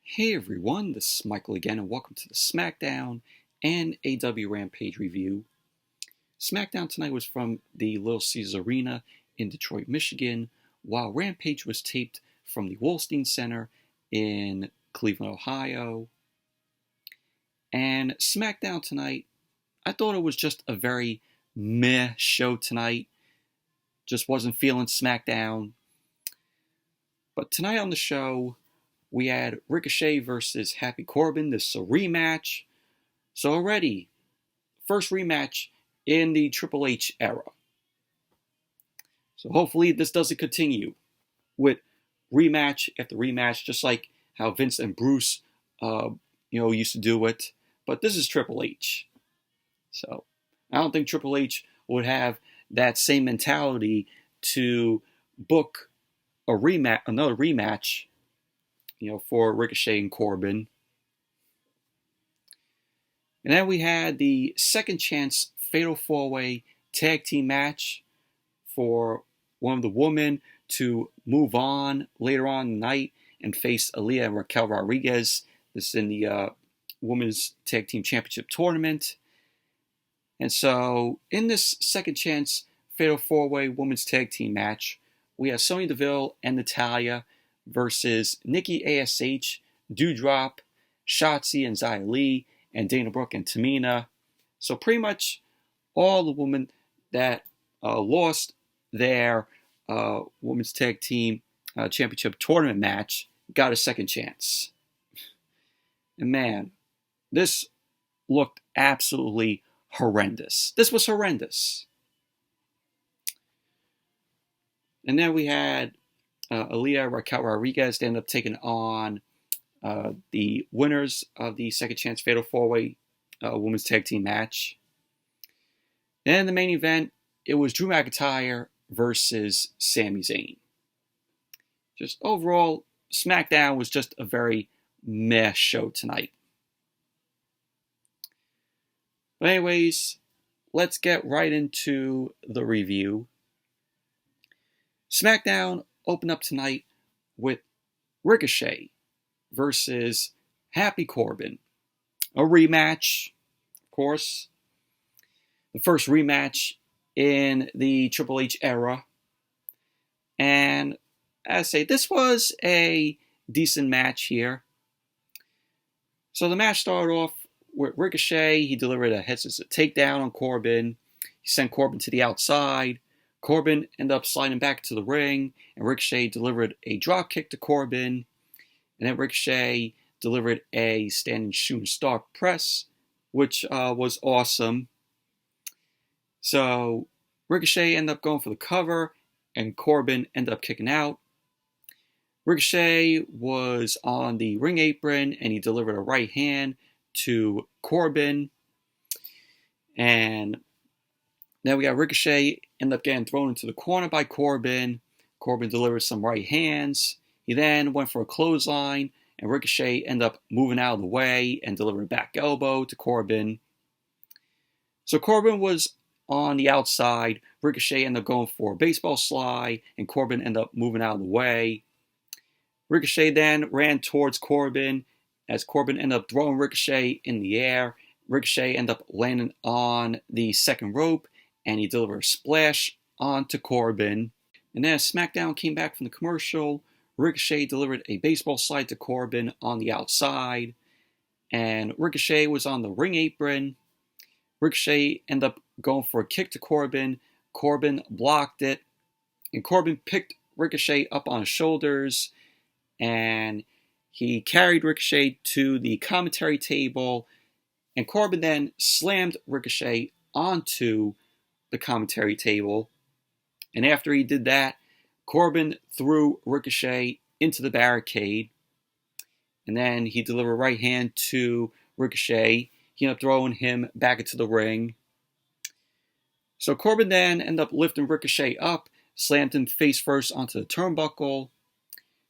Hey everyone, this is Michael again, and welcome to the Smackdown and AEW Rampage review. Smackdown tonight was from the Little Caesars Arena in Detroit, Michigan, while Rampage was taped from the Wolstein Center in Cleveland, Ohio. And Smackdown tonight, I thought it was just a very meh show tonight. Just wasn't feeling Smackdown. But tonight on the show, we had Ricochet versus Happy Corbin. This is a rematch. So already, first rematch in the Triple H era. So hopefully this doesn't continue with rematch after rematch, just like how Vince and Bruce, used to do it. But this is Triple H. So I don't think Triple H would have that same mentality to book another rematch, for Ricochet and Corbin. And then we had the second chance Fatal 4-Way tag team match for one of the women to move on later on in the night and face Aliyah and Raquel Rodriguez. This is in the Women's Tag Team Championship Tournament. And so in this second chance Fatal 4-Way Women's Tag Team match, we have Sonya Deville and Natalya versus Nikki, A.S.H, Doudrop, Shotzi and Xia Li, and Dana Brooke and Tamina. So pretty much all the women that lost their Women's Tag Team Championship Tournament match got a second chance. And man, this looked absolutely horrendous. This was horrendous. And then we had Aliyah, Raquel Rodriguez. They ended up taking on the winners of the second chance Fatal 4-Way Women's Tag Team match. Then in the main event, it was Drew McIntyre versus Sami Zayn. Just overall, SmackDown was just a very meh show tonight. But anyways, let's get right into the review. SmackDown opened up tonight with Ricochet versus Happy Corbin. A rematch, of course. The first rematch in the Triple H era. And as I say, this was a decent match here. So the match started off with Ricochet. He delivered a head scissors takedown on Corbin. He sent Corbin to the outside. Corbin ended up sliding back to the ring, and Ricochet delivered a drop kick to Corbin. And then Ricochet delivered a standing shooting star press, which was awesome. So Ricochet ended up going for the cover, and Corbin ended up kicking out. Ricochet was on the ring apron, and he delivered a right hand to Corbin. And then we got Ricochet end up getting thrown into the corner by Corbin. Corbin delivered some right hands. He then went for a clothesline, and Ricochet ended up moving out of the way and delivering a back elbow to Corbin. So Corbin was on the outside. Ricochet ended up going for a baseball slide, and Corbin ended up moving out of the way. Ricochet then ran towards Corbin, as Corbin ended up throwing Ricochet in the air. Ricochet ended up landing on the second rope, and he delivered a splash onto Corbin. And then as SmackDown came back from the commercial, Ricochet delivered a baseball slide to Corbin on the outside. And Ricochet was on the ring apron. Ricochet ended up going for a kick to Corbin. Corbin blocked it. And Corbin picked Ricochet up on his shoulders. And he carried Ricochet to the commentary table. And Corbin then slammed Ricochet onto the commentary table. And after he did that, Corbin threw Ricochet into the barricade. And then he delivered a right hand to Ricochet. He ended up throwing him back into the ring. So Corbin then ended up lifting Ricochet up, slammed him face first onto the turnbuckle.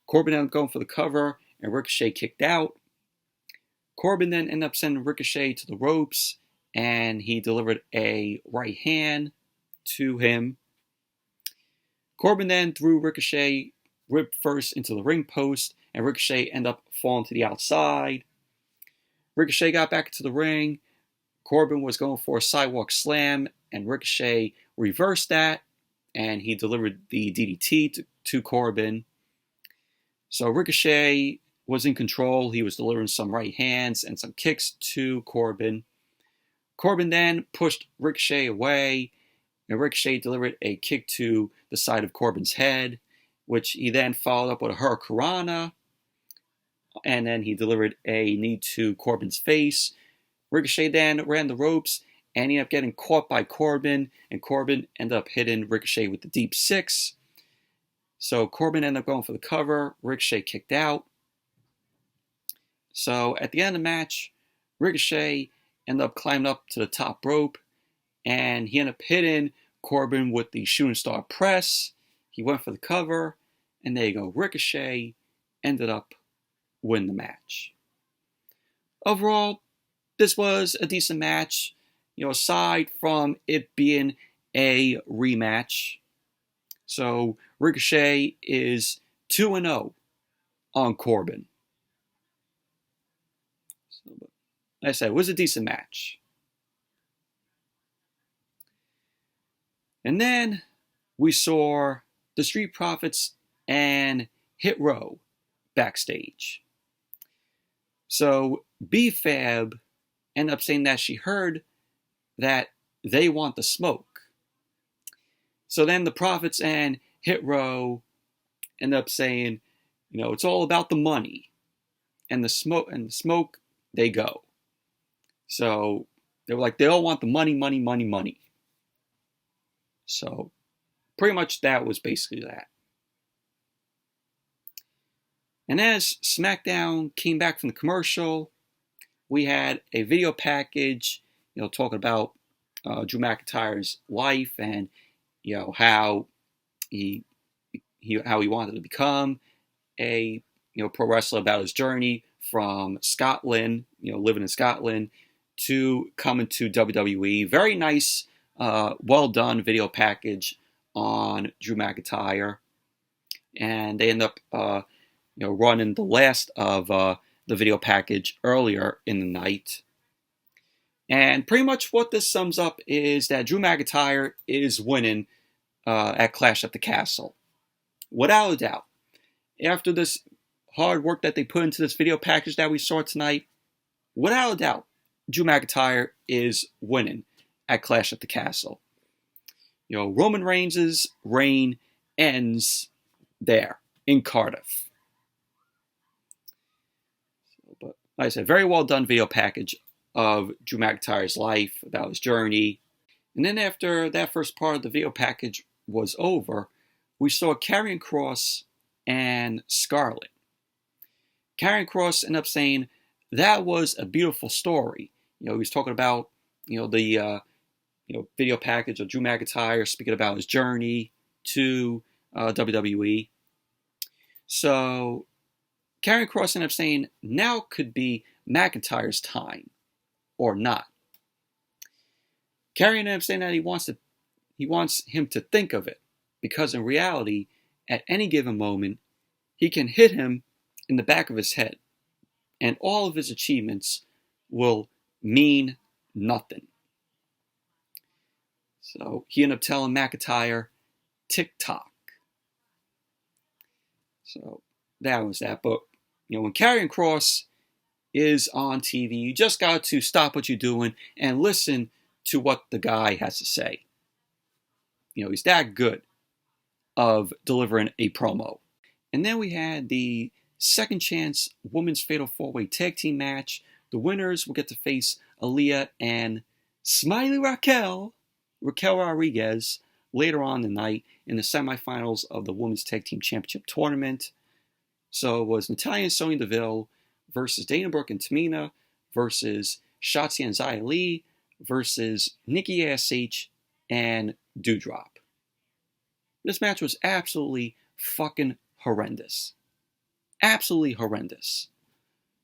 Corbin ended up going for the cover, and Ricochet kicked out. Corbin then ended up sending Ricochet to the ropes, and he delivered a right hand to him. Corbin then threw Ricochet rib first into the ring post, and Ricochet ended up falling to the outside. Ricochet got back into the ring. Corbin was going for a sidewalk slam, and Ricochet reversed that, and he delivered the DDT to Corbin. So Ricochet was in control. He was delivering some right hands and some kicks to Corbin. Corbin then pushed Ricochet away, and Ricochet delivered a kick to the side of Corbin's head, which he then followed up with a Hurricanrana, and then he delivered a knee to Corbin's face. Ricochet then ran the ropes, and he ended up getting caught by Corbin, and Corbin ended up hitting Ricochet with the deep six. So Corbin ended up going for the cover. Ricochet kicked out. So at the end of the match, Ricochet ended up climbing up to the top rope, and he ended up hitting Corbin with the shooting star press. He went for the cover, and there you go. Ricochet ended up winning the match. Overall, this was a decent match, aside from it being a rematch. So Ricochet is 2-0 on Corbin. So, like I said, it was a decent match. And then we saw the Street Profits and Hit Row backstage. So B-Fab ended up saying that she heard that they want the smoke. So then the Profits and Hit Row end up saying, it's all about the money. And the smoke, they go. So they were like, they all want the money, money, money, money. So pretty much that was basically that. And as SmackDown came back from the commercial, we had a video package, talking about Drew McIntyre's life and, how he wanted to become a, pro wrestler, about his journey from Scotland, living in Scotland, to coming to WWE. Very nice, well done video package on Drew McIntyre. And they end up, running the last of the video package earlier in the night. And pretty much what this sums up is that Drew McIntyre is winning at Clash at the Castle. Without a doubt. After this hard work that they put into this video package that we saw tonight, without a doubt, Drew McIntyre is winning at Clash at the Castle. Roman Reigns' reign ends there in Cardiff. But like I said, very well done video package of Drew McIntyre's life, about his journey. And then after that first part of the video package was over, we saw Karrion Kross and Scarlett. Karrion Kross ended up saying that was a beautiful story. He was talking about, the video package of Drew McIntyre, speaking about his journey to WWE. So Karrion Kross ended up saying now could be McIntyre's time, or not. Karrion ended up saying that he wants him to think of it, because in reality, at any given moment, he can hit him in the back of his head, and all of his achievements will mean nothing. So he ended up telling McIntyre, tick-tock. So that was that. But, when Karrion Kross is on TV, you just got to stop what you're doing and listen to what the guy has to say. He's that good of delivering a promo. And then we had the second chance women's fatal 4-way tag team match. The winners will get to face Aliyah and Smiley Raquel Rodriguez later on the night in the semifinals of the Women's Tag Team Championship Tournament. So it was Natalya and Sonya Deville versus Dana Brooke and Tamina versus Shotzi and Xia Li versus Nikki, A.S.H, and Doudrop. This match was absolutely fucking horrendous. Absolutely horrendous.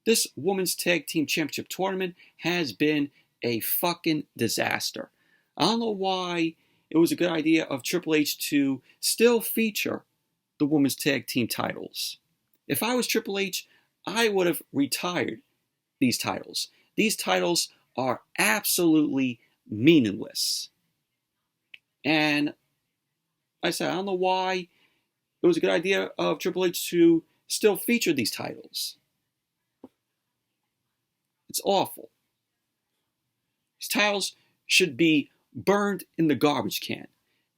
This Women's Tag Team Championship Tournament has been a fucking disaster. I don't know why it was a good idea of Triple H to still feature the Women's Tag Team titles. If I was Triple H, I would have retired these titles. These titles are absolutely meaningless. And like I said, I don't know why it was a good idea of Triple H to still feature these titles. It's awful. These titles should be burned in the garbage can,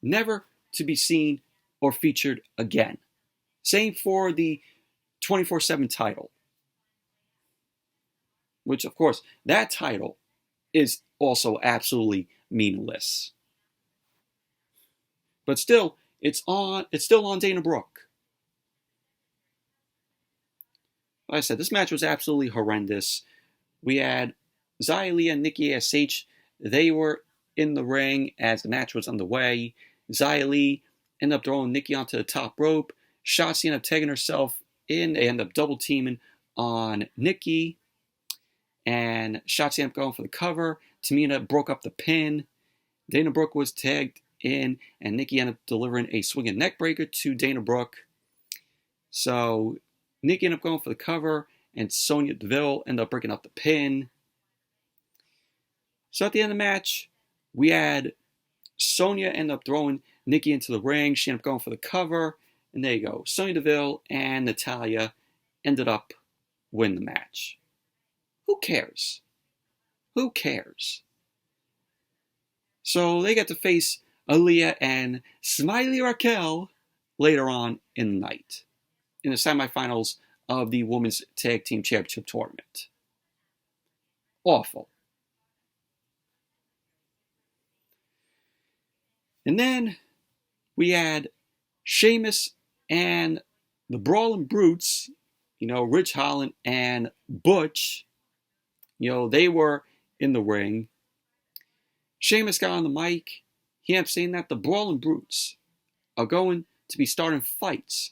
never to be seen or featured again. Same for the 24/7 title, which, of course, that title is also absolutely meaningless. But still, it's still on Dana Brooke. Like I said, this match was absolutely horrendous. We had Aliyah and Nikki A.S.H. They were in the ring as the match was underway. Aliyah ended up throwing Nikki onto the top rope. Shotzi ended up taking herself in. They ended up double teaming on Nikki. And Shotzi ended up going for the cover. Tamina broke up the pin. Dana Brooke was tagged in. And Nikki ended up delivering a swinging neckbreaker to Dana Brooke. So Nikki ended up going for the cover. And Sonya Deville ended up breaking up the pin. So at the end of the match, we had Sonya end up throwing Nikki into the ring. She ended up going for the cover. And there you go. Sonya Deville and Natalya ended up winning the match. Who cares? Who cares? So they get to face Aliyah and Smiley Raquel later on in the night in the semifinals of the Women's Tag Team Championship Tournament. Awful. And then we had Sheamus and the Brawling Brutes, Ridge Holland and Butch. They were in the ring. Sheamus got on the mic. He ended up saying that the Brawling Brutes are going to be starting fights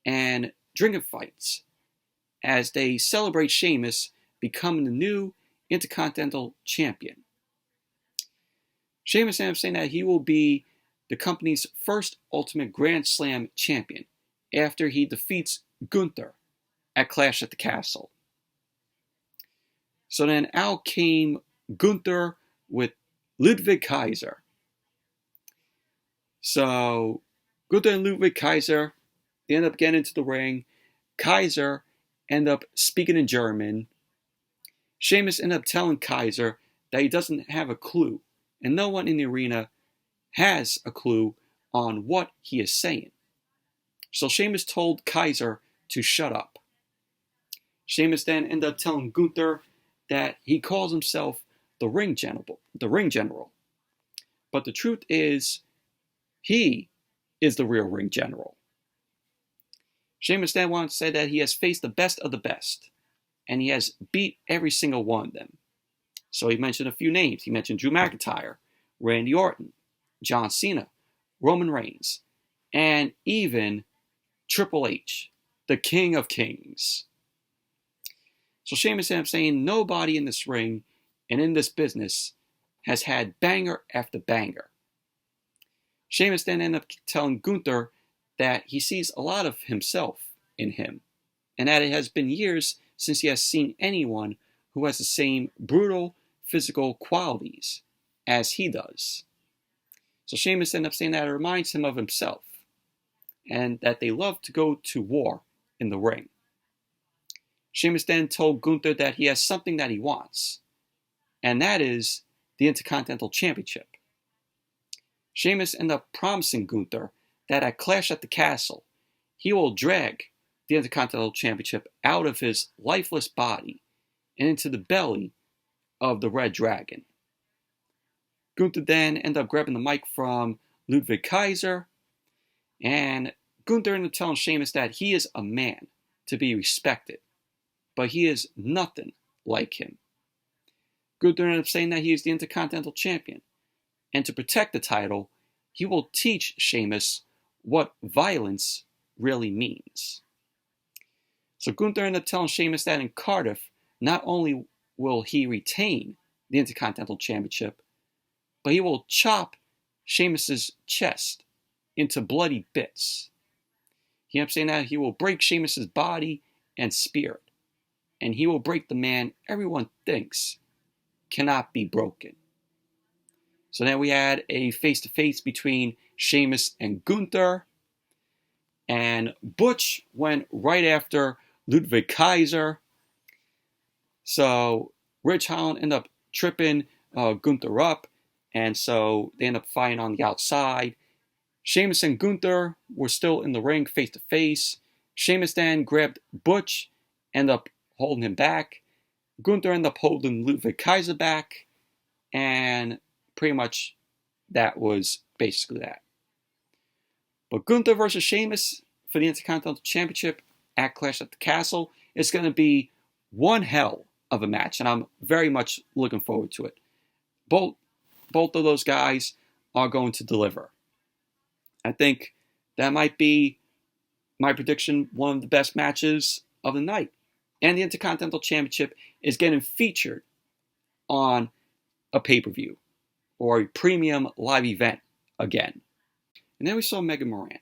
and drinking fights as they celebrate Sheamus becoming the new Intercontinental Champion. Sheamus ended up saying that he will be the company's first Ultimate Grand Slam champion after he defeats Gunther at Clash at the Castle. So then out came Gunther with Ludwig Kaiser. So Gunther and Ludwig Kaiser, they end up getting into the ring. Kaiser ended up speaking in German. Sheamus ended up telling Kaiser that he doesn't have a clue, and no one in the arena has a clue on what he is saying. So Sheamus told Kaiser to shut up. Sheamus then ended up telling Gunther that he calls himself the Ring General. But the truth is, he is the real Ring General. Sheamus then wanted to say that he has faced the best of the best, and he has beat every single one of them. So he mentioned a few names. He mentioned Drew McIntyre, Randy Orton, John Cena, Roman Reigns, and even Triple H, the King of Kings. So Sheamus ended up saying nobody in this ring and in this business has had banger after banger. Sheamus then ended up telling Gunther that he sees a lot of himself in him, and that it has been years since he has seen anyone who has the same brutal physical qualities as he does. So Sheamus ended up saying that it reminds him of himself, and that they love to go to war in the ring. Sheamus then told Gunther that he has something that he wants, and that is the Intercontinental Championship. Sheamus ended up promising Gunther that at Clash at the Castle, he will drag the Intercontinental Championship out of his lifeless body and into the belly of the Red Dragon. Gunther then ended up grabbing the mic from Ludwig Kaiser, and Gunther ended up telling Sheamus that he is a man to be respected, but he is nothing like him. Gunther ended up saying that he is the Intercontinental Champion, and to protect the title, he will teach Sheamus what violence really means. So Gunther ended up telling Sheamus that in Cardiff, not only will he retain the Intercontinental Championship, but he will chop Sheamus's chest into bloody bits. He ended up saying that he will break Sheamus's body and spirit. And he will break the man everyone thinks cannot be broken. So then we had a face-to-face between Sheamus and Gunther. And Butch went right after Ludwig Kaiser. So Ridge Holland ended up tripping Gunther up. And so they ended up fighting on the outside. Sheamus and Gunther were still in the ring face-to-face. Sheamus then grabbed Butch, ended up holding him back. Gunther ended up holding Ludwig Kaiser back. And pretty much that was basically that. But Gunther versus Sheamus for the Intercontinental Championship at Clash at the Castle is going to be one hell of a match, and I'm very much looking forward to it. Both of those guys are going to deliver. I think that might be my prediction, one of the best matches of the night. And the Intercontinental Championship is getting featured on a pay-per-view or a premium live event again. And then we saw Megan Moran.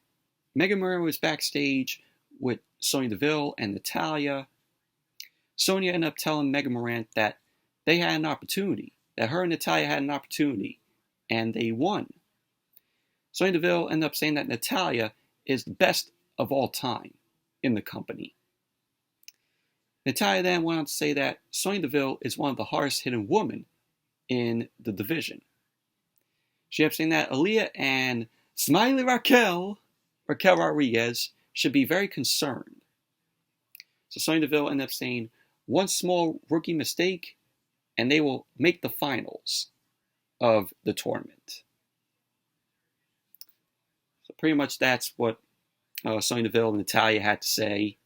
Megan Moran was backstage with Sonya Deville and Natalya. Sonya ended up telling Megan Moran that they had an opportunity, that her and Natalya had an opportunity, and they won. Sonya Deville ended up saying that Natalya is the best of all time in the company. Natalya then went on to say that Sonya Deville is one of the hardest hitting women in the division. She ended up saying that Aliyah and Smiley Raquel Rodriguez, should be very concerned. So Sonya Deville ended up saying, one small rookie mistake, and they will make the finals of the tournament. So pretty much that's what Sonya Deville and Natalya had to say.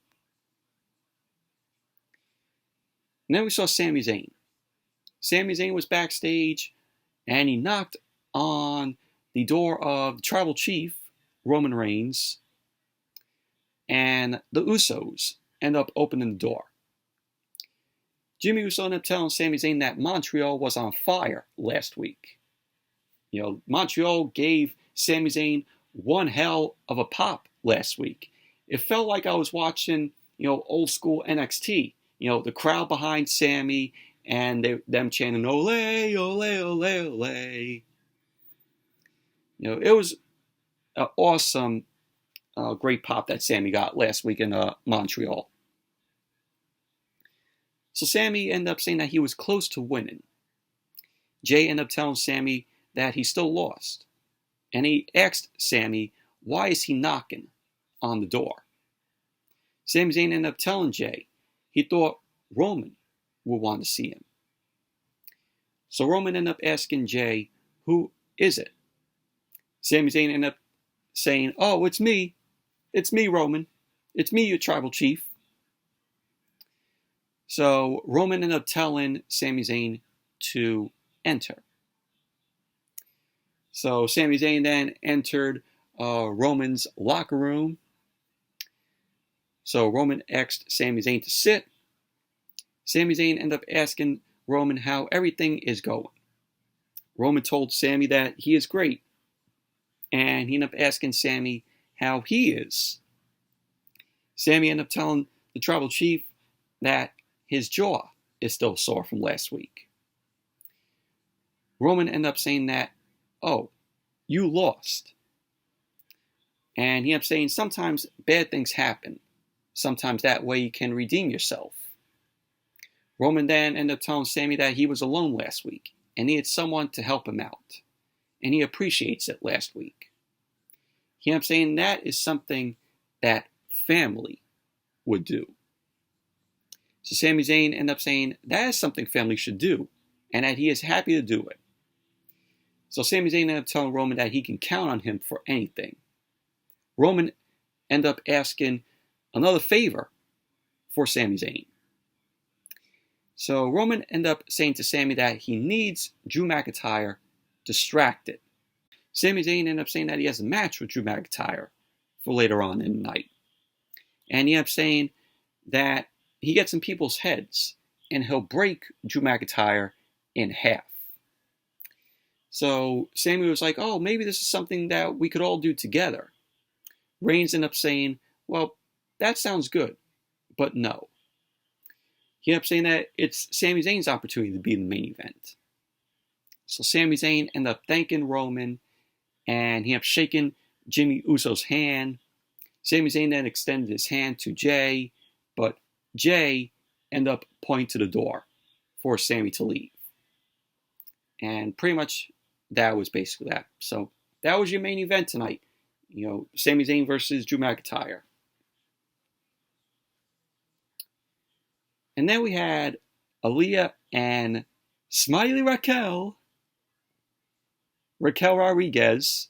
And then we saw Sami Zayn. Sami Zayn was backstage, and he knocked on the door of the Tribal Chief, Roman Reigns, and the Usos end up opening the door. Jimmy Uso ended up telling Sami Zayn that Montreal was on fire last week. Montreal gave Sami Zayn one hell of a pop last week. It felt like I was watching, old school NXT. The crowd behind Sammy and them chanting "Ole, ole, ole, ole." It was an awesome, great pop that Sammy got last week in Montreal. So Sammy ended up saying that he was close to winning. Jay ended up telling Sammy that he still lost. And he asked Sammy, why is he knocking on the door? Sami Zayn ended up telling Jay he thought Roman would want to see him. So Roman ended up asking Jay, who is it? Sami Zayn ended up saying, oh, it's me. It's me, Roman. It's me, your tribal chief. So Roman ended up telling Sami Zayn to enter. So Sami Zayn then entered Roman's locker room. So Roman asked Sami Zayn to sit. Sami Zayn ended up asking Roman how everything is going. Roman told Sami that he is great. And he ended up asking Sami how he is. Sami ended up telling the tribal chief that his jaw is still sore from last week. Roman ended up saying that, oh, you lost. And he ended up saying sometimes bad things happen. Sometimes that way you can redeem yourself. Roman then ended up telling Sami that he was alone last week and needed someone to help him out. And he appreciates it last week. He ended up saying that is something that family would do. So Sami Zayn ended up saying that is something family should do and that he is happy to do it. So Sami Zayn ended up telling Roman that he can count on him for anything. Roman ended up asking another favor for Sami Zayn. So Roman ended up saying to Sami that he needs Drew McIntyre distracted. Sami Zayn ended up saying that he has a match with Drew McIntyre for later on in the night. And he ended up saying that he gets in people's heads and he'll break Drew McIntyre in half. So Sami was like, oh, maybe this is something that we could all do together. Reigns ended up saying, Well, that sounds good, but no. He ended up saying that it's Sami Zayn's opportunity to be in the main event. So Sami Zayn ended up thanking Roman, and he ended up shaking Jimmy Uso's hand. Sami Zayn then extended his hand to Jay, but Jay ended up pointing to the door for Sami to leave. And pretty much that was basically that. So that was your main event tonight. Sami Zayn versus Drew McIntyre. And then we had Aliyah and Smiley Raquel Rodriguez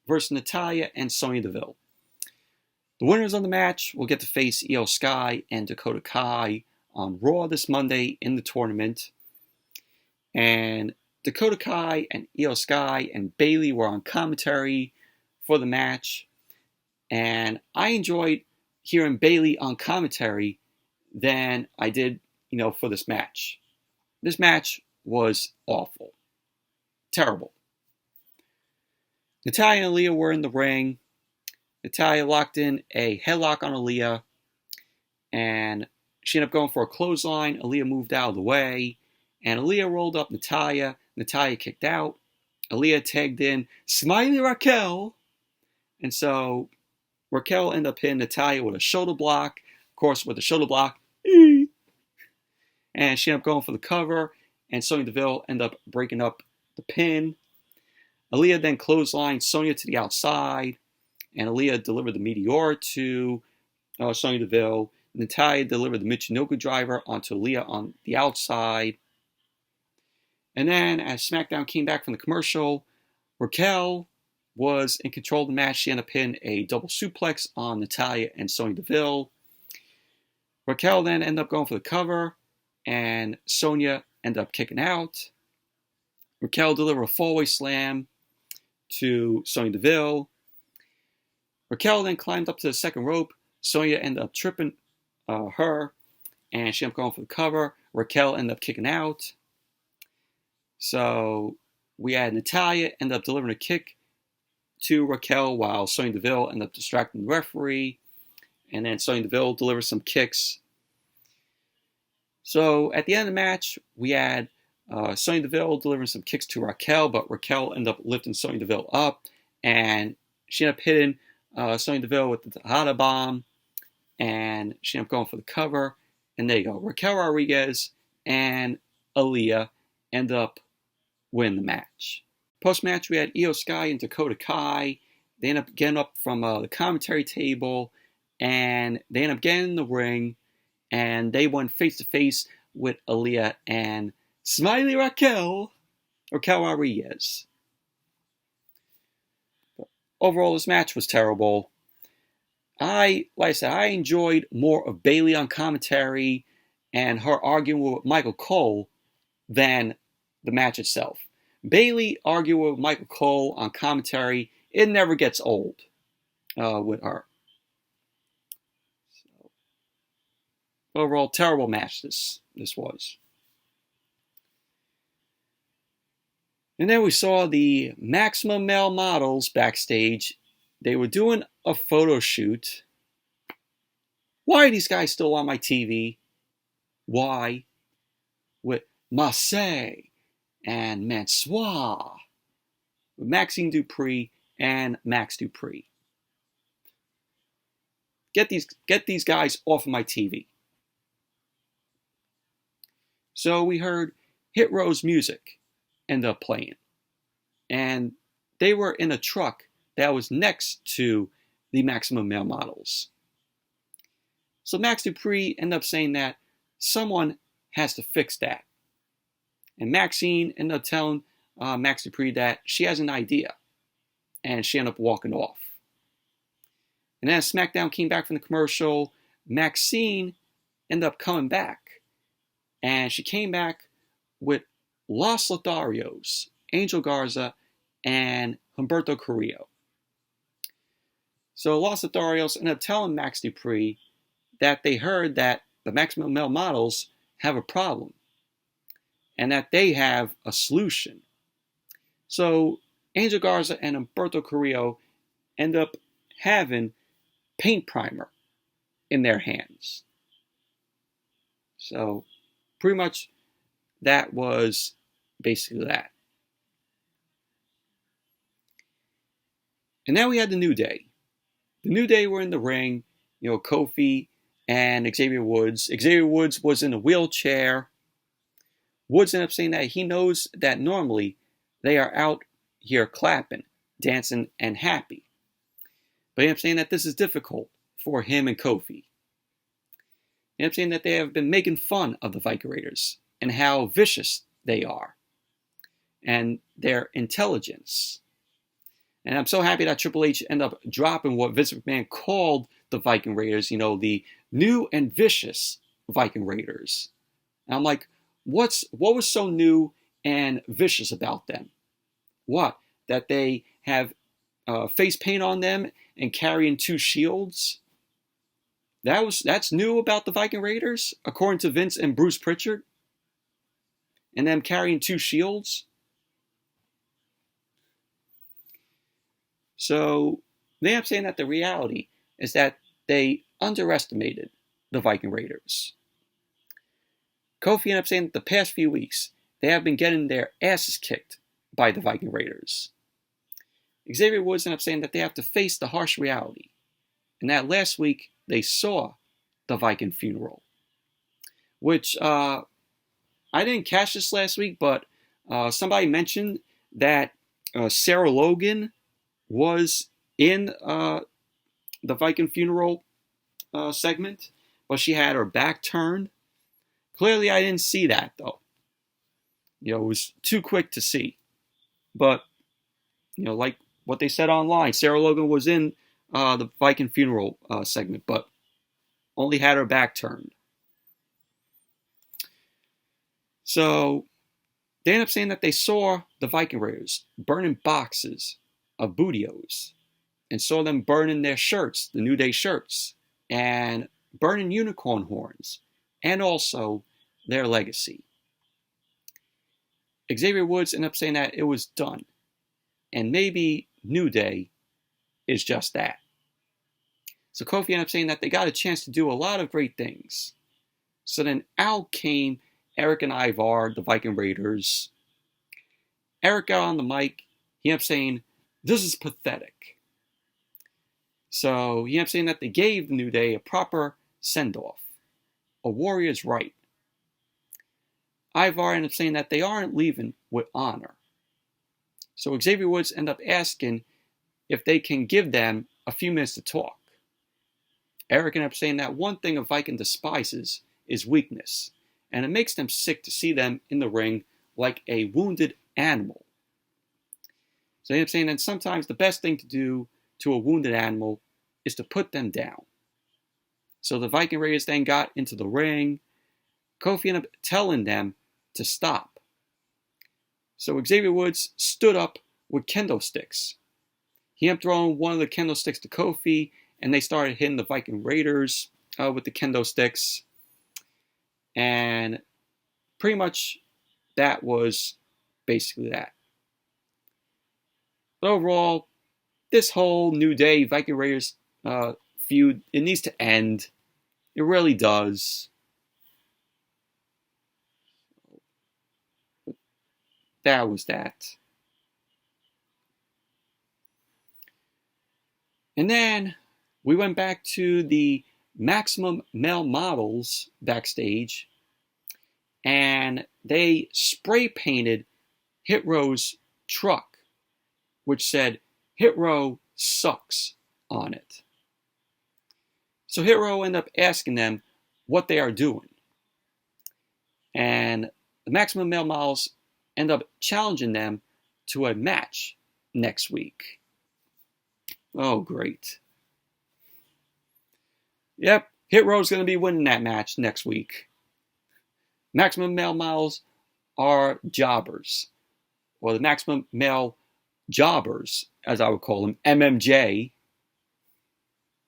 versus Natalya and Sonya Deville. The winners of the match will get to face Io Sky and Dakota Kai on Raw this Monday in the tournament. And Dakota Kai and Io Sky and Bayley were on commentary for the match. And I enjoyed hearing Bayley on commentary than I did, for this match. This match was awful. Terrible. Natalya and Aliyah were in the ring. Natalya locked in a headlock on Aliyah, and she ended up going for a clothesline. Aliyah moved out of the way, and Aliyah rolled up Natalya. Natalya kicked out. Aliyah tagged in Smiley Raquel, and so Raquel ended up hitting Natalya with a shoulder block. Of course, with the shoulder block, and she ended up going for the cover, and Sonya Deville ended up breaking up the pin. Aliyah then clotheslined Sonya to the outside, and Aliyah delivered the Meteor to Sonya Deville. Natalya delivered the Michinoku driver onto Aliyah on the outside. And then as SmackDown came back from the commercial, Raquel was in control of the match. She ended up hitting a double suplex on Natalya and Sonya Deville. Raquel then ended up going for the cover, and Sonya ended up kicking out. Raquel delivered a four-way slam to Sonya Deville. Raquel then climbed up to the second rope. Sonya ended up tripping her, and she ended up going for the cover. Raquel ended up kicking out. So we had Natalya end up delivering a kick to Raquel while Sonya Deville ended up distracting the referee. And then Sonya Deville delivered some kicks. So at the end of the match, we had Sonya Deville delivering some kicks to Raquel, but Raquel ended up lifting Sonya Deville up, and she ended up hitting Sonya Deville with the Tejada Bomb, and she ended up going for the cover. And there you go. Raquel Rodriguez and Aliyah end up winning the match. Post-match, we had Io Sky and Dakota Kai. They end up getting up from the commentary table, and they end up getting in the ring, and they went face-to-face with Aliyah and Smiley Raquel Rodriguez. But overall, this match was terrible. Like I said, I enjoyed more of Bayley on commentary and her arguing with Michael Cole than the match itself. Bayley arguing with Michael Cole on commentary, it never gets old with her. So, overall, terrible match this was. And then we saw the Maximum Male models backstage. They were doing a photo shoot. Why are these guys still on my TV? Why? With Marseille and Mansoir, with Maxine Dupree and Max Dupree. Get these guys off of my TV. So we heard Hit Row's music end up playing, and they were in a truck that was next to the Maximum Male models. So Max Dupree ended up saying that someone has to fix that. And Maxine ended up telling Max Dupree that she has an idea. And she ended up walking off. And then as SmackDown came back from the commercial, Maxine ended up coming back. And she came back with Los Lotharios, Angel Garza, and Humberto Carrillo. So Los Lotharios ended up telling Max Dupree that they heard that the Maximum Male models have a problem and that they have a solution. So Angel Garza and Humberto Carrillo end up having paint primer in their hands. So pretty much that was basically that. And now we had the New Day. The New Day were in the ring, Kofi and Xavier Woods. Xavier Woods was in a wheelchair. Woods ended up saying that he knows that normally they are out here clapping, dancing, and happy. But he ended up saying that this is difficult for him and Kofi. He ended up saying that they have been making fun of the Viking Raiders and how vicious they are and their intelligence. And I'm so happy that Triple H ended up dropping what Vince McMahon called the Viking Raiders, the new and vicious Viking Raiders. And I'm like, what was so new and vicious about them? What? That they have face paint on them and carrying 2 shields? That's new about the Viking Raiders, according to Vince and Bruce Pritchard? And them carrying 2 shields? So they end up saying that the reality is that they underestimated the Viking Raiders. Kofi ended up saying that the past few weeks, they have been getting their asses kicked by the Viking Raiders. Xavier Woods ended up saying that they have to face the harsh reality, and that last week they saw the Viking funeral, which I didn't catch this last week, but somebody mentioned that Sarah Logan was in the Viking funeral segment, but she had her back turned. Clearly, I didn't see that, though. It was too quick to see. But, like what they said online, Sarah Logan was in the Viking funeral segment, but only had her back turned. So, they ended up saying that they saw the Viking Raiders burning boxes of Bootios and saw them burning their shirts, the New Day shirts, and burning unicorn horns, and also their legacy. Xavier Woods ended up saying that it was done, and maybe New Day is just that. So Kofi ended up saying that they got a chance to do a lot of great things. So then out came Eric and Ivar, the Viking Raiders. Eric got on the mic. He ended up saying, "This is pathetic." So he ended up saying that they gave the New Day a proper send-off. A warrior's right. Ivar ended up saying that they aren't leaving with honor. So Xavier Woods ended up asking if they can give them a few minutes to talk. Eric ended up saying that one thing a Viking despises is weakness, and it makes them sick to see them in the ring like a wounded animal. So he ended up saying that sometimes the best thing to do to a wounded animal is to put them down. So the Viking Raiders then got into the ring. Kofi ended up telling them to stop. So Xavier Woods stood up with kendo sticks. He ended up throwing one of the kendo sticks to Kofi, and they started hitting the Viking Raiders with the kendo sticks. And pretty much that was basically that. But overall, this whole New Day Viking Raiders feud, it needs to end. It really does. That was that. And then we went back to the Maximum Male Models backstage, and they spray painted Hit Row's truck, which said Hit Row sucks on it. So Hit Row ended up asking them what they are doing. And the Maximum Male Models end up challenging them to a match next week. Oh, great. Yep, Hit Row's going to be winning that match next week. Maximum Male Models are jobbers. Well, the Maximum Male Jobbers, as I would call them, MMJ,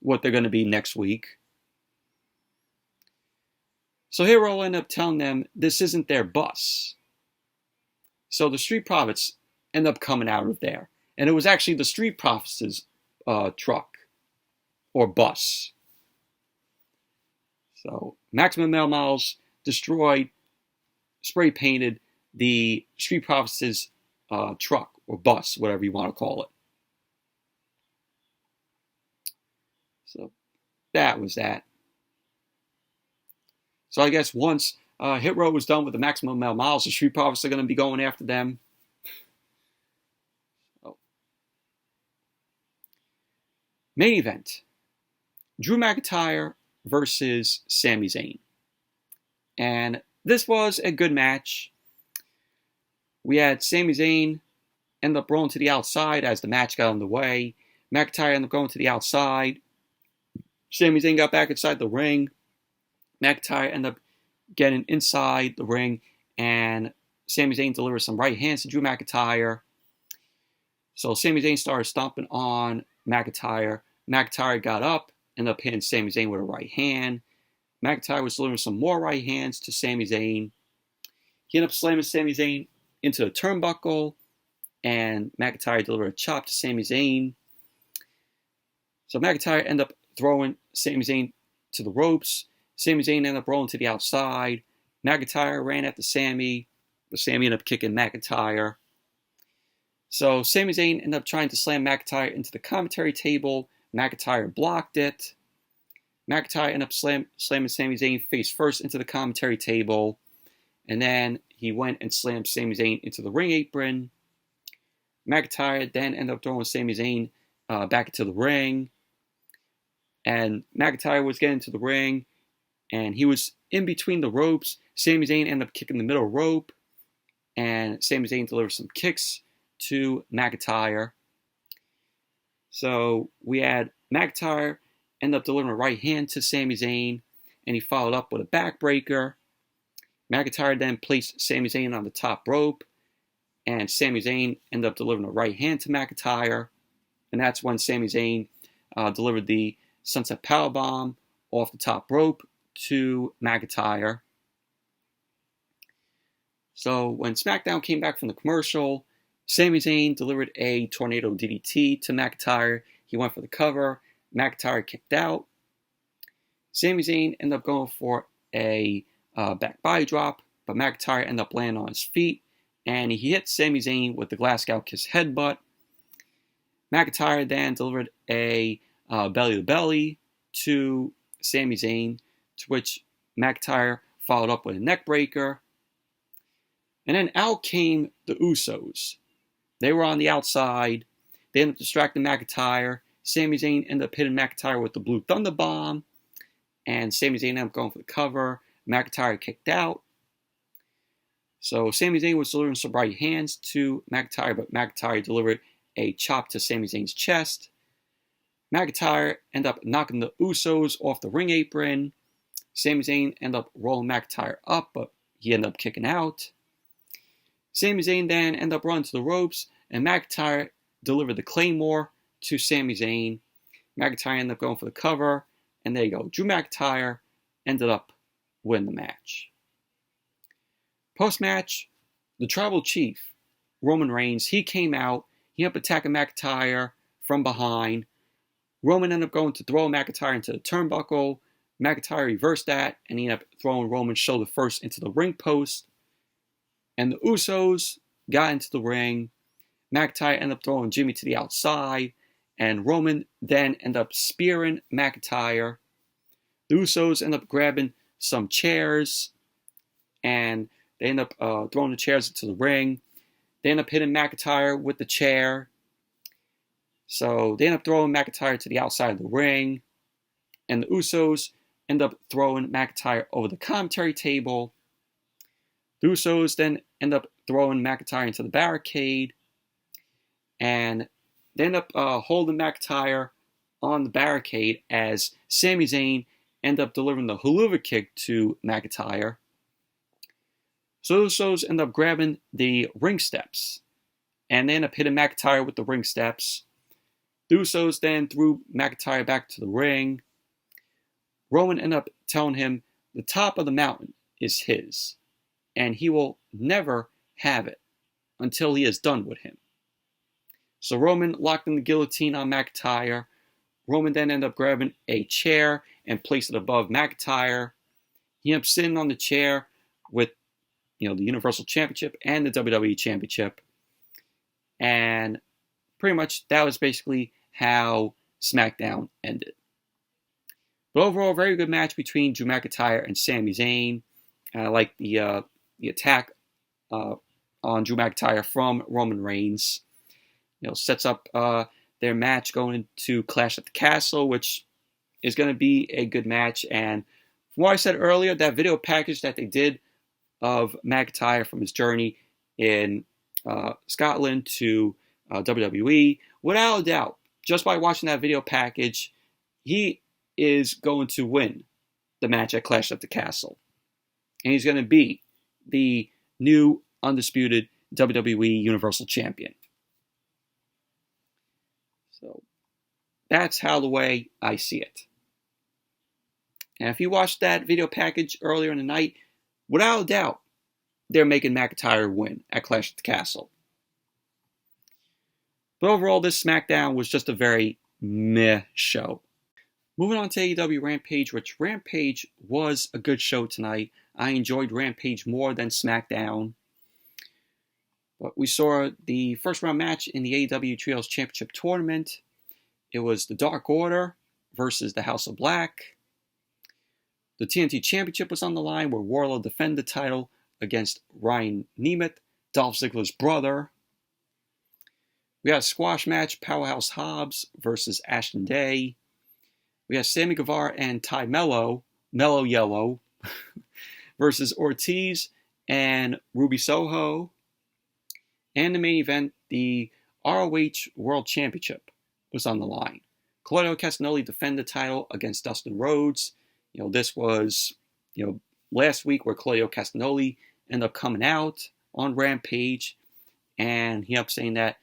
what they're going to be next week. So Hit Row ended up telling them this isn't their bus. So the Street Profits end up coming out of there. And it was actually the Street Profits' truck or bus. So Maximum Male Models destroyed, spray painted the Street Profits' truck or bus, whatever you want to call it. So that was that. So I guess once Hit Row was done with the Maximum Male Models, the Street Profits are going to be going after them. So. Main event. Drew McIntyre versus Sami Zayn. And this was a good match. We had Sami Zayn end up rolling to the outside as the match got underway. McIntyre ended up going to the outside. Sami Zayn got back inside the ring. McIntyre ended up getting inside the ring, and Sami Zayn delivered some right hands to Drew McIntyre. So Sami Zayn started stomping on McIntyre. McIntyre got up, ended up hitting Sami Zayn with a right hand. McIntyre was delivering some more right hands to Sami Zayn. He ended up slamming Sami Zayn into the turnbuckle, and McIntyre delivered a chop to Sami Zayn. So McIntyre ended up throwing Sami Zayn to the ropes. Sami Zayn ended up rolling to the outside. McIntyre ran after Sammy, but Sammy ended up kicking McIntyre. So Sami Zayn ended up trying to slam McIntyre into the commentary table. McIntyre blocked it. McIntyre ended up slamming Sami Zayn face first into the commentary table. And then he went and slammed Sami Zayn into the ring apron. McIntyre then ended up throwing Sami Zayn back into the ring. And McIntyre was getting to the ring, and he was in between the ropes. Sami Zayn ended up kicking the middle rope, and Sami Zayn delivered some kicks to McIntyre. So we had McIntyre end up delivering a right hand to Sami Zayn, and he followed up with a backbreaker. McIntyre then placed Sami Zayn on the top rope, and Sami Zayn ended up delivering a right hand to McIntyre, and that's when Sami Zayn delivered the Sunset Powerbomb off the top rope to McIntyre. So when SmackDown came back from the commercial, Sami Zayn delivered a Tornado DDT to McIntyre. He went for the cover. McIntyre kicked out. Sami Zayn ended up going for a back body drop, but McIntyre ended up landing on his feet, and he hit Sami Zayn with the Glasgow Kiss headbutt. McIntyre then delivered a belly-to-belly to Sami Zayn, to which McIntyre followed up with a neckbreaker. And then out came the Usos. They were on the outside. They ended up distracting McIntyre. Sami Zayn ended up hitting McIntyre with the Blue Thunder Bomb, and Sami Zayn ended up going for the cover. McIntyre kicked out. So Sami Zayn was delivering some right hands to McIntyre, but McIntyre delivered a chop to Sami Zayn's chest. McIntyre ended up knocking the Usos off the ring apron. Sami Zayn ended up rolling McIntyre up, but he ended up kicking out. Sami Zayn then ended up running to the ropes, and McIntyre delivered the Claymore to Sami Zayn. McIntyre ended up going for the cover, and there you go. Drew McIntyre ended up winning the match. Post-match, the Tribal Chief, Roman Reigns, he came out. He ended up attacking McIntyre from behind. Roman ended up going to throw McIntyre into the turnbuckle. McIntyre reversed that, and he ended up throwing Roman's shoulder first into the ring post. And the Usos got into the ring. McIntyre ended up throwing Jimmy to the outside, and Roman then ended up spearing McIntyre. The Usos ended up grabbing some chairs, and they ended up throwing the chairs into the ring. They ended up hitting McIntyre with the chair. So they ended up throwing McIntyre to the outside of the ring, and the Usos ended up throwing McIntyre over the commentary table. The Usos then end up throwing McIntyre into the barricade, and they end up holding McIntyre on the barricade as Sami Zayn end up delivering the Helluva Kick to McIntyre. So the Usos end up grabbing the ring steps, and they end up hitting McIntyre with the ring steps. The Usos then threw McIntyre back to the ring. Roman ended up telling him the top of the mountain is his, and he will never have it until he is done with him. So Roman locked in the guillotine on McIntyre. Roman then ended up grabbing a chair and placed it above McIntyre. he ended up sitting on the chair with, the Universal Championship and the WWE Championship. And pretty much that was basically how SmackDown ended. But overall, very good match between Drew McIntyre and Sami Zayn. I like the attack on Drew McIntyre from Roman Reigns. Sets up their match going into Clash at the Castle, which is going to be a good match. And from what I said earlier, that video package that they did of McIntyre from his journey in Scotland to WWE, without a doubt, just by watching that video package, he is going to win the match at Clash at the Castle. And he's going to be the new undisputed WWE Universal Champion. So that's how the way I see it. And if you watched that video package earlier in the night, without a doubt, they're making McIntyre win at Clash at the Castle. But overall, this SmackDown was just a very meh show. Moving on to AEW Rampage, which Rampage was a good show tonight. I enjoyed Rampage more than SmackDown. But we saw the first round match in the AEW Trios Championship Tournament. It was the Dark Order versus the House of Black. The TNT Championship was on the line where Wardlow defended the title against Ryan Nemeth, Dolph Ziggler's brother. We had a squash match, Powerhouse Hobbs versus Ashton Day. We have Sammy Guevara and Ty Melo Yellow, versus Ortiz and Ruby Soho. And the main event, the ROH World Championship, was on the line. Claudio Castagnoli defended the title against Dustin Rhodes. This was, last week where Claudio Castagnoli ended up coming out on Rampage. And he ended up saying that,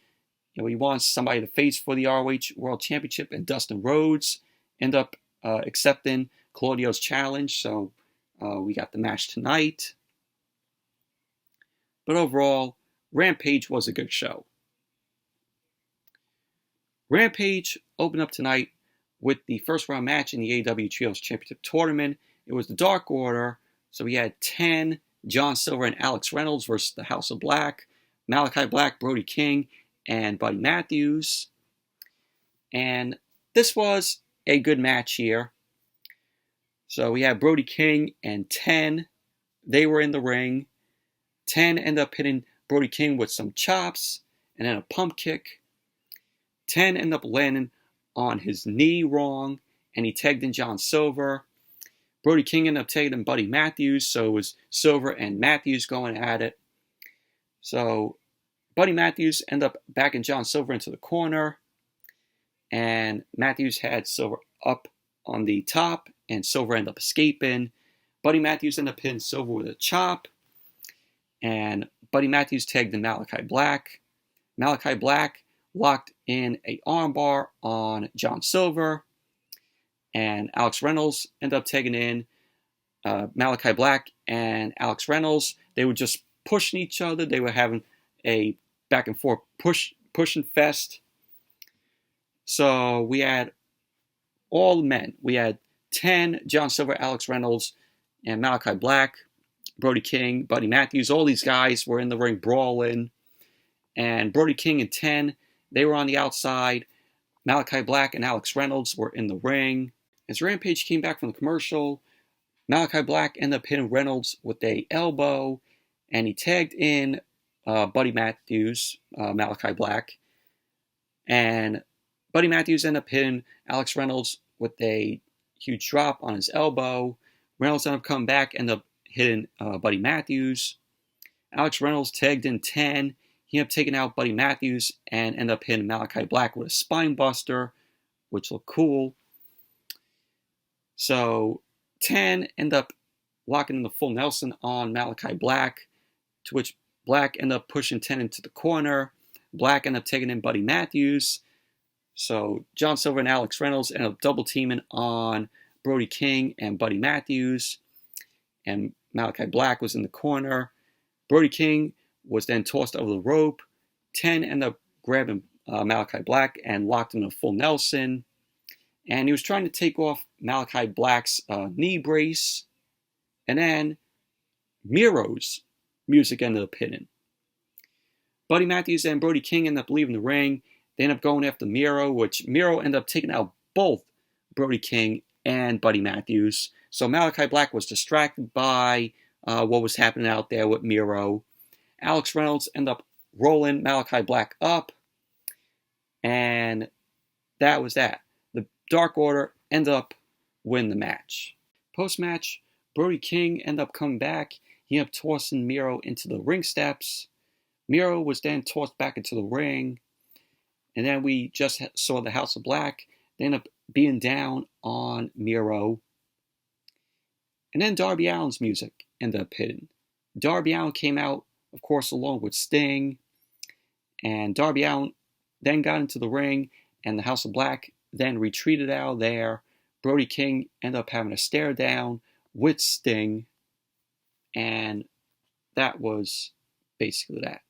he wants somebody to face for the ROH World Championship, and Dustin Rhodes ended up accepting Claudio's challenge. So we got the match tonight. But overall, Rampage was a good show. Rampage opened up tonight with the first round match in the AEW Trios Championship Tournament. It was the Dark Order. So we had 10, John Silver and Alex Reynolds versus the House of Black, Malachi Black, Brody King, and Buddy Matthews. And this was a good match here. So we had Brody King and 10. They were in the ring. 10 ended up hitting Brody King with some chops and then a pump kick. 10 ended up landing on his knee wrong, and he tagged in John Silver. Brody King ended up tagging Buddy Matthews, so it was Silver and Matthews going at it. So Buddy Matthews ended up backing John Silver into the corner, and Matthews had Silver up on the top, and Silver ended up escaping. Buddy Matthews ended up hitting Silver with a chop, and Buddy Matthews tagged in Malachi Black. Malachi Black locked in a armbar on John Silver, and Alex Reynolds ended up tagging in Malachi Black and Alex Reynolds. They were just pushing each other. They were having a back and forth pushing fest. So we had all the men. We had 10, John Silver, Alex Reynolds, and Malachi Black, Brody King, Buddy Matthews. All these guys were in the ring brawling. And Brody King and 10, they were on the outside. Malachi Black and Alex Reynolds were in the ring. As Rampage came back from the commercial, Malachi Black ended up hitting Reynolds with a elbow, and he tagged in Buddy Matthews, Malachi Black. And Buddy Matthews ended up hitting Alex Reynolds with a huge drop on his elbow. Reynolds ended up coming back, ended up hitting Buddy Matthews. Alex Reynolds tagged in 10. He ended up taking out Buddy Matthews and ended up hitting Malachi Black with a spine buster, which looked cool. So 10 ended up locking in the full Nelson on Malachi Black, to which Black ended up pushing 10 into the corner. Black ended up taking in Buddy Matthews. So John Silver and Alex Reynolds ended up double teaming on Brody King and Buddy Matthews. And Malachi Black was in the corner. Brody King was then tossed over the rope. 10 ended up grabbing Malachi Black and locked him in a full Nelson. And he was trying to take off Malachi Black's knee brace. And then Miro's music ended up hitting. Buddy Matthews and Brody King ended up leaving the ring. They ended up going after Miro, which Miro ended up taking out both Brody King and Buddy Matthews. So Malachi Black was distracted by what was happening out there with Miro. Alex Reynolds ended up rolling Malachi Black up. And that was that. The Dark Order ended up winning the match. Post-match, Brody King ended up coming back. He ended up tossing Miro into the ring steps. Miro was then tossed back into the ring. And then we just saw the House of Black. They ended up being down on Miro. And then Darby Allin's music ended up hitting. Darby Allin came out, of course, along with Sting. And Darby Allin then got into the ring. And the House of Black then retreated out there. Brody King ended up having a stare down with Sting. And that was basically that.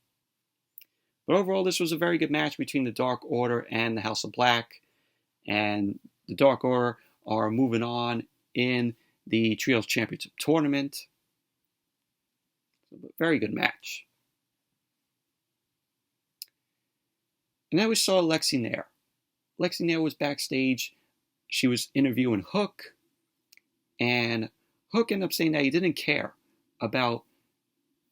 But overall, this was a very good match between the Dark Order and the House of Black. And the Dark Order are moving on in the Trios Championship Tournament. Very good match. And then we saw Lexi Nair. Lexi Nair was backstage. She was interviewing Hook. And Hook ended up saying that he didn't care about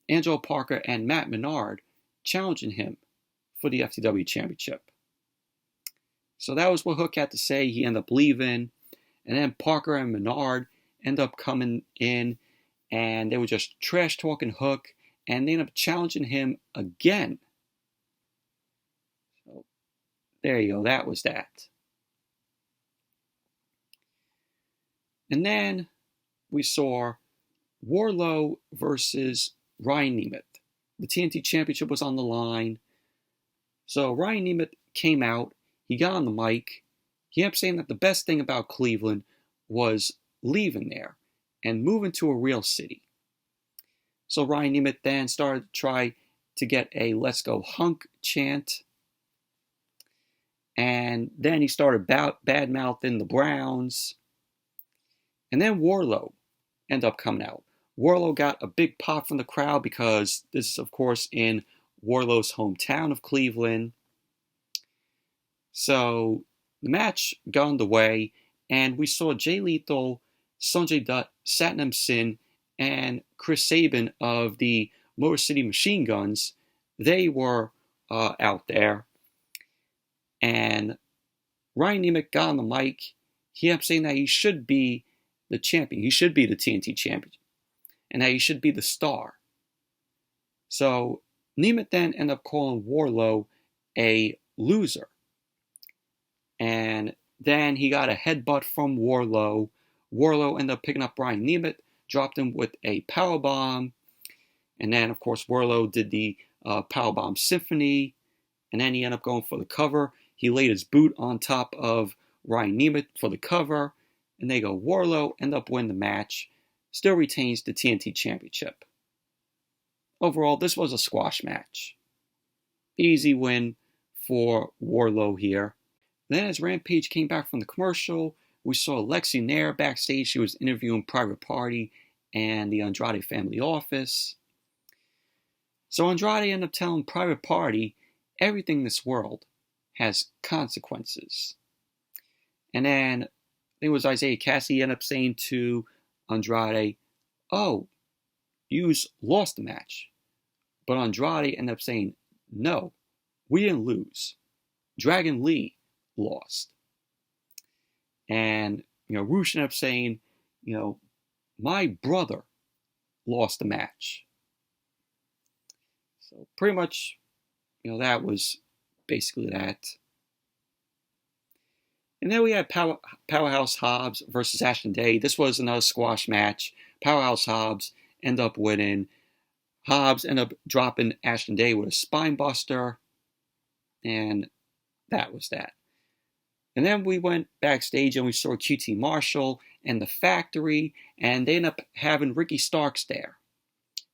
Angelo Parker and Matt Menard challenging him for the FTW Championship. So that was what Hook had to say. He ended up leaving. And then Parker and Menard ended up coming in. And they were just trash-talking Hook. And they ended up challenging him again. So there you go. That was that. And then we saw Wardlow versus Ryan Nemeth. The TNT Championship was on the line. So Ryan Nemeth came out. He got on the mic. He kept saying that the best thing about Cleveland was leaving there and moving to a real city. So Ryan Nemeth then started to try to get a "Let's Go Hunk" chant. And then he started bad-mouthing the Browns. And then Wardlow ended up coming out. Wardlow got a big pop from the crowd because this is, of course, in Wardlow's hometown of Cleveland. So the match got underway, and we saw Jay Lethal, Sanjay Dutt, Satnam Singh, and Chris Sabin of the Motor City Machine Guns. They were out there. And Ryan Nemeth got on the mic. He kept saying that he should be the champion. He should be the TNT champion. And that he should be the star. So Nemeth then ended up calling Wardlow a loser. And then he got a headbutt from Wardlow. Wardlow ended up picking up Ryan Nemeth, dropped him with a powerbomb. And then, of course, Wardlow did the powerbomb symphony. And then he ended up going for the cover. He laid his boot on top of Ryan Nemeth for the cover. And they go, Wardlow ended up winning the match. Still retains the TNT Championship. Overall, this was a squash match. Easy win for Wardlow here. Then as Rampage came back from the commercial, we saw Lexi Nair backstage. She was interviewing Private Party and the Andrade family office. So Andrade ended up telling Private Party everything in this world has consequences. And then I think it was Isaiah Cassidy ended up saying to Andrade, "Oh, you lost the match." But Andrade ended up saying, "No, we didn't lose. Dragon Lee lost." And, Rush ended up saying, "My brother lost the match." So pretty much, that was basically that. And then we had Powerhouse Hobbs versus Ashton Day. This was another squash match. Powerhouse Hobbs ended up winning. Hobbs ended up dropping Ashton Day with a spine buster. And that was that. And then we went backstage and we saw QT Marshall and the Factory. And they ended up having Ricky Starks there.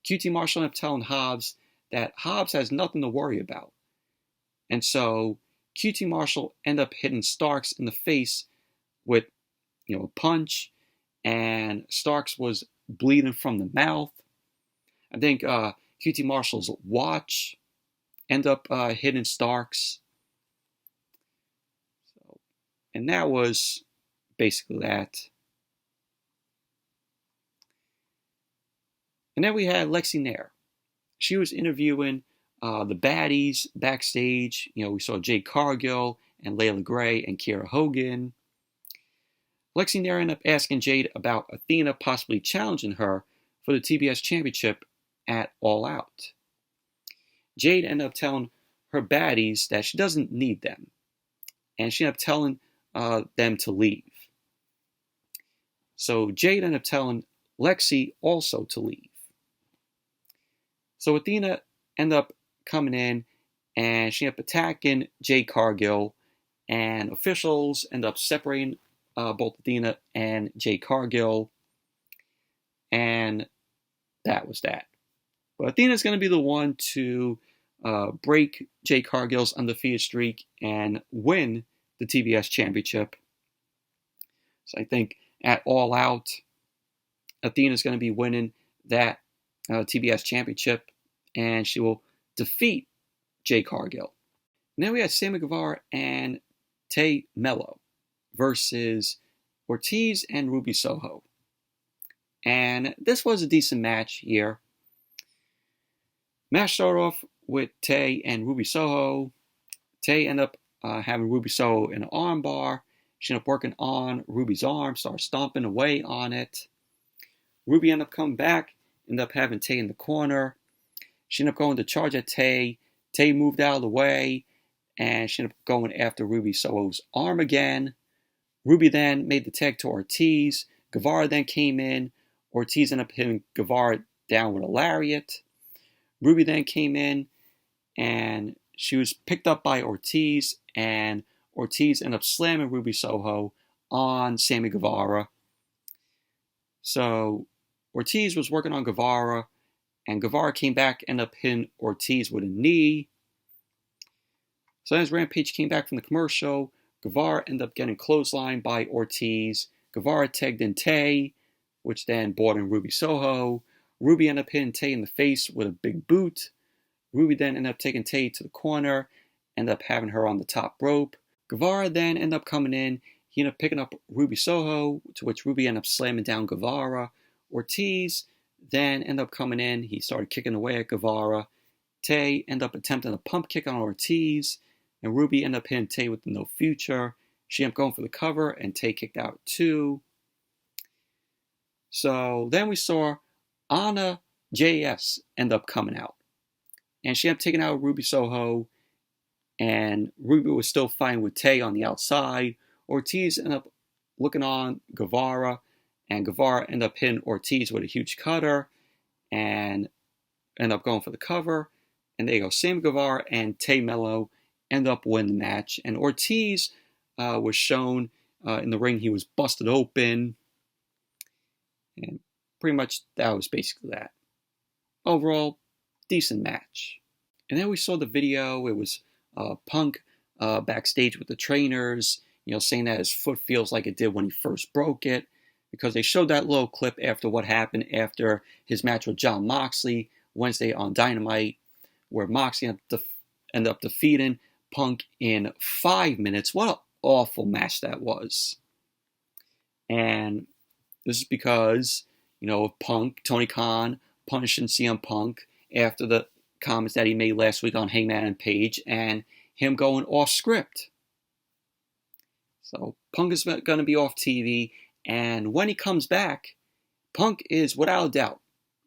QT Marshall ended up telling Hobbs that Hobbs has nothing to worry about. And so QT Marshall ended up hitting Starks in the face with, a punch. And Starks was bleeding from the mouth. I think QT Marshall's watch ended up hitting Starks. And that was basically that. And then we had Lexi Nair. She was interviewing the baddies backstage. We saw Jade Cargill and Layla Gray and Kiera Hogan. Lexi Nair ended up asking Jade about Athena possibly challenging her for the TBS Championship at All Out. Jade ended up telling her baddies that she doesn't need them. And she ended up telling them to leave. So Jade ended up telling Lexi also to leave. So Athena ended up coming in and she ended up attacking Jade Cargill, and officials ended up separating both Athena and Jade Cargill, and that was that. But Athena's going to be the one to break Jade Cargill's undefeated streak and win the TBS Championship. So I think at All Out, Athena's going to be winning that TBS Championship, and she will defeat Jade Cargill. And then we had Sammy Guevara and Melo versus Ortiz and Ruby Soho. And this was a decent match here. Match started off with Tay and Ruby Soho. Tay ended up having Ruby Soho in an arm bar. She ended up working on Ruby's arm, started stomping away on it. Ruby ended up coming back, ended up having Tay in the corner. She ended up going to charge at Tay. Tay moved out of the way, and she ended up going after Ruby Soho's arm again. Ruby then made the tag to Ortiz. Guevara then came in. Ortiz ended up hitting Guevara down with a lariat. Ruby then came in, and she was picked up by Ortiz, and Ortiz ended up slamming Ruby Soho on Sammy Guevara. So Ortiz was working on Guevara, and Guevara came back, ended up hitting Ortiz with a knee. So as Rampage came back from the commercial, Guevara ended up getting clotheslined by Ortiz. Guevara tagged in Tay, which then brought in Ruby Soho. Ruby ended up hitting Tay in the face with a big boot. Ruby then ended up taking Tay to the corner, ended up having her on the top rope. Guevara then ended up coming in. He ended up picking up Ruby Soho, to which Ruby ended up slamming down Guevara. Ortiz then ended up coming in. He started kicking away at Guevara. Tay ended up attempting a pump kick on Ortiz, and Ruby ended up hitting Tay with the no future. She ended up going for the cover, and Tay kicked out too. So then we saw Anna JS end up coming out. And she ended up taking out Ruby Soho, and Ruby was still fighting with Tay on the outside. Ortiz ended up looking on Guevara, and Guevara ended up hitting Ortiz with a huge cutter and ended up going for the cover. And there you go, Sammy Guevara and Tay Melo end up winning the match. And Ortiz was shown in the ring. He was busted open. And pretty much that was basically that. Overall, decent match. And then we saw the video. It was Punk backstage with the trainers, saying that his foot feels like it did when he first broke it, because they showed that little clip after what happened after his match with Jon Moxley Wednesday on Dynamite, where Moxley ended up defeating Punk in 5 minutes. What an awful match that was. And this is because, of Punk, Tony Khan punishing CM Punk after the comments that he made last week on Hangman and Page, and him going off script. So Punk is going to be off TV, and when he comes back, Punk is without a doubt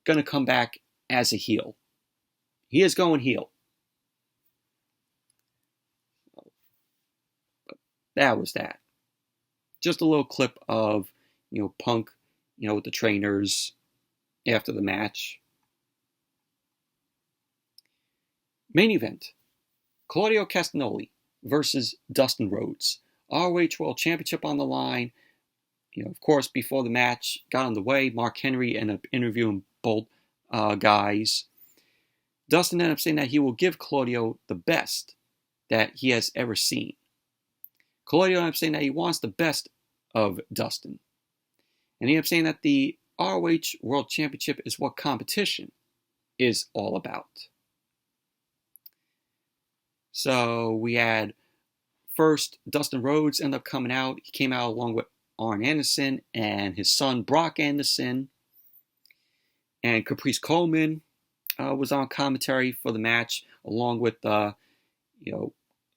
going to come back as a heel. He is going heel. But that was that. Just a little clip of, Punk, with the trainers after the match. Main event, Claudio Castagnoli versus Dustin Rhodes. ROH World Championship on the line. Of course, before the match got underway, Mark Henry ended up interviewing both guys. Dustin ended up saying that he will give Claudio the best that he has ever seen. Claudio ended up saying that he wants the best of Dustin. And he ended up saying that the ROH World Championship is what competition is all about. So we had first Dustin Rhodes end up coming out. He came out along with Arn Anderson and his son Brock Anderson. And Caprice Coleman was on commentary for the match, along with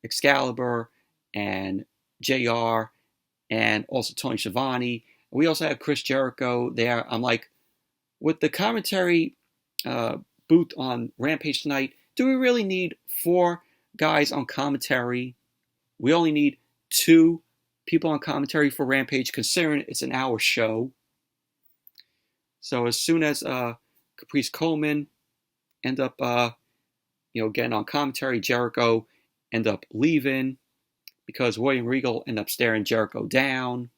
Excalibur and JR and also Tony Schiavone. We also had Chris Jericho there. I'm like, with the commentary booth on Rampage tonight, do we really need 4 guys on commentary? We only need 2 people on commentary for Rampage, considering it's an hour show. So as soon as Caprice Coleman end up, getting on commentary, Jericho end up leaving because William Regal end up staring Jericho down.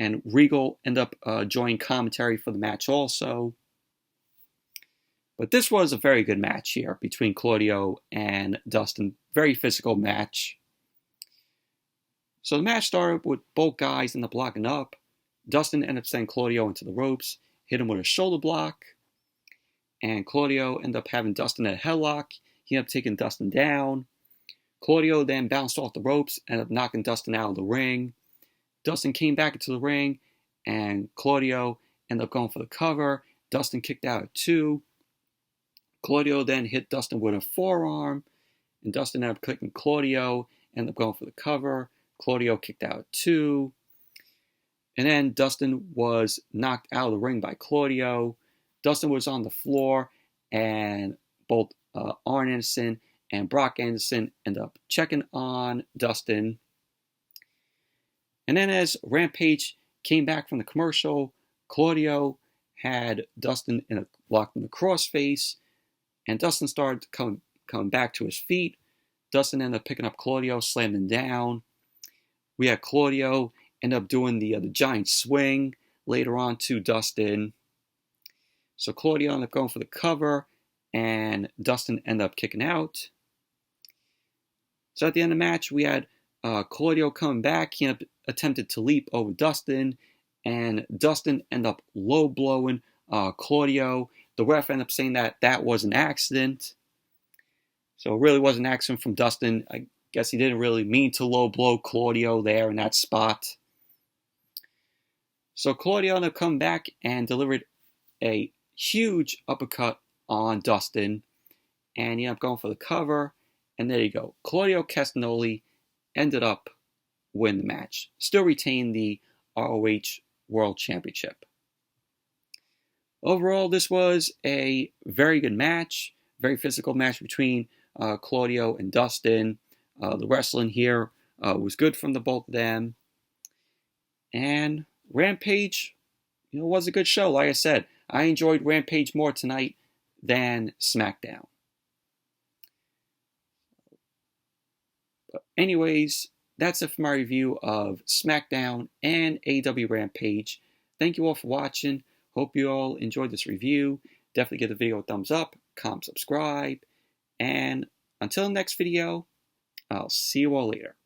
And Regal end up joining commentary for the match also. But this was a very good match here between Claudio and Dustin. Very physical match. So the match started with both guys end up locking up. Dustin ended up sending Claudio into the ropes, hit him with a shoulder block. And Claudio ended up having Dustin in a headlock. He ended up taking Dustin down. Claudio then bounced off the ropes, ended up knocking Dustin out of the ring. Dustin came back into the ring, and Claudio ended up going for the cover. Dustin kicked out at 2. Claudio then hit Dustin with a forearm, and Dustin ended up clicking Claudio, ended up going for the cover. Claudio kicked out at 2. And then Dustin was knocked out of the ring by Claudio. Dustin was on the floor, and both Arn Anderson and Brock Anderson ended up checking on Dustin. And then as Rampage came back from the commercial, Claudio had Dustin locked in the crossface, and Dustin started coming back to his feet. Dustin ended up picking up Claudio, slamming him down. We had Claudio end up doing the giant swing later on to Dustin. So Claudio ended up going for the cover, and Dustin ended up kicking out. So at the end of the match, we had Claudio coming back. He attempted to leap over Dustin, and Dustin ended up low blowing Claudio. The ref ended up saying that was an accident. So it really was an accident from Dustin. I guess he didn't really mean to low blow Claudio there in that spot. So Claudio ended up coming back and delivered a huge uppercut on Dustin, and he ended up going for the cover. And there you go. Claudio Castagnoli ended up winning the match. Still retained the ROH World Championship. Overall, this was a very good match. Very physical match between Claudio and Dustin. The wrestling here was good from the both of them. And Rampage, was a good show. Like I said, I enjoyed Rampage more tonight than Smackdown. But anyways, that's it for my review of Smackdown and AEW Rampage. Thank you all for watching. Hope you all enjoyed this review. Definitely give the video a thumbs up, comment, subscribe. And until the next video, I'll see you all later.